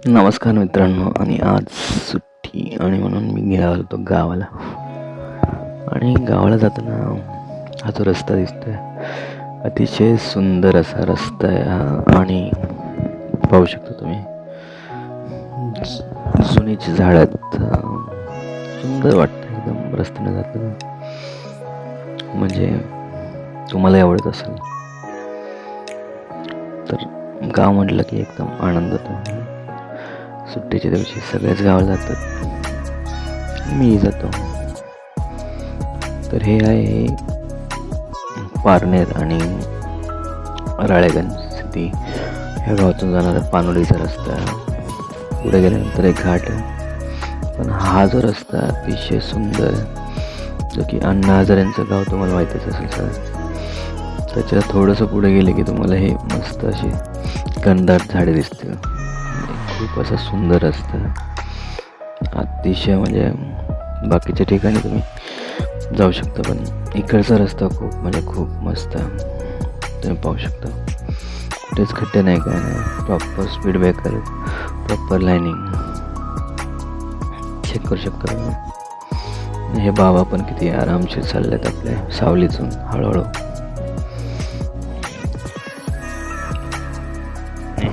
नमस्कार मित्रांनो. आणि आज सुट्टी आणि म्हणून मी गेला होतो गावाला. आणि गावाला जाताना हा जो रस्ता दिसतोय, अतिशय सुंदर असा रस्ता आहे हा. आणि पाहू शकता तुम्ही जुनीची झाड आहेत. सुंदर वाटतं एकदम रस्त्याने जाताना. म्हणजे तुम्हाला आवडत असेल तर गाव म्हटलं की एकदम आनंद होतो. सुट्टीच्या दिवशी सगळेच गावाला जातात, मी जातो. तर हे आहे पारनेर आणि राळेगंज सिटी ह्या गावातून जाणारा पानोलीचा रस्ता. पुढे गेल्यानंतर एक घाट आहे. पण हा जो रस्ता अतिशय सुंदर, जो की अण्णा हजारेंचं गाव तुम्हाला माहितीच असेल सर. त्याच्या थोडंसं पुढे गेले की तुम्हाला हे मस्त अशी घनदाट झाडे दिसतील. खूप असं सुंदर असतं अतिशय. म्हणजे बाकीच्या ठिकाणी तुम्ही जाऊ शकता, पण इकडचा रस्ता खूप मस्त आहे. तुम्ही पाहू शकता कुठेच खड्डे नाही, काय नाही. Proper speed breaker, proper lining check करू शकता तुम्ही. हे बाबा पण किती आरामशीर चाललेत आपल्या सावलीतून हळूहळू.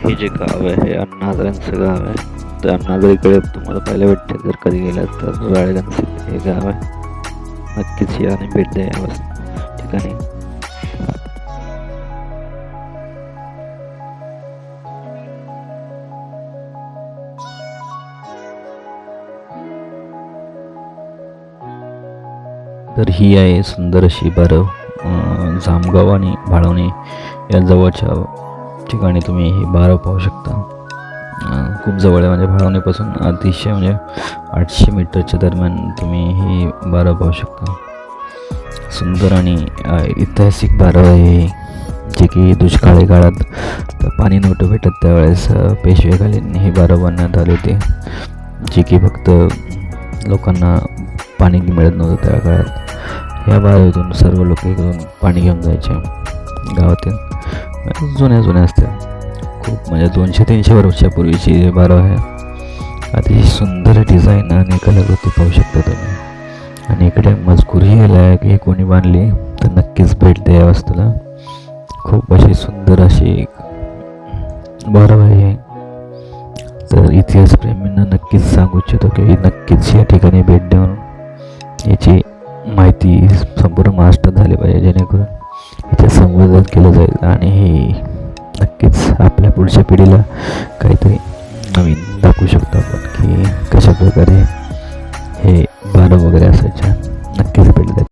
हे जे गाव आहे हे अण्णा हजारेंचं गाव आहे. तर अण्णा हजारेकडे तुम्हाला पाहायला भेटते जर कधी गेला तर राळेगंज हे गाव आहे. नक्कीच या आणि भेट द्या या ठिकाणी. तर ही आहे सुंदर अशी बारव. जामगाव आणि भाळवणी या जवळच्या ठिकाणी तुम्ही ही बारव पाहू शकता. खूप जवळ आहे, म्हणजे भाळवणीपासून अतिशय म्हणजे 800 मीटरच्या दरम्यान तुम्ही ही बारव पाहू शकता. सुंदर आणि ऐतिहासिक बारव आहे, जे की दुष्काळी काळात पाणी नव्हतं भेटत त्यावेळेस पेशवेकालीन ही बारव बनवण्यात आली होती, जी की फक्त लोकांना पाणी मिळत नव्हतं त्या काळात. ह्या बारवीतून सर्व लोक इकडून पाणी घेऊन जायचे गावातील. जुन्या असत्या खूप, म्हणजे 200-300 वर्षापूर्वीची बारव आहे. अतिशय सुंदर डिझाईन आणि कलाकृती पाहू शकता तुम्ही. आणि इकडे मजकूरही आला आहे की कोणी बांधली तर नक्कीच भेट द्या या वस्तूला. खूप अशी सुंदर अशी बारव आहे. तर इतिहासप्रेमींना नक्कीच सांगू इच्छितो की नक्कीच या ठिकाणी भेट देऊन याची माहिती संपूर्ण महाराष्ट्रात झाली पाहिजे, जेणेकरून याचे संवर्धन केलं जाईल. आणि हे नक्कीच आपल्या पुढच्या पिढीला काहीतरी नवीन दाखवू शकतो आपण की कशा प्रकारे हे बारव वगैरे असायच्या.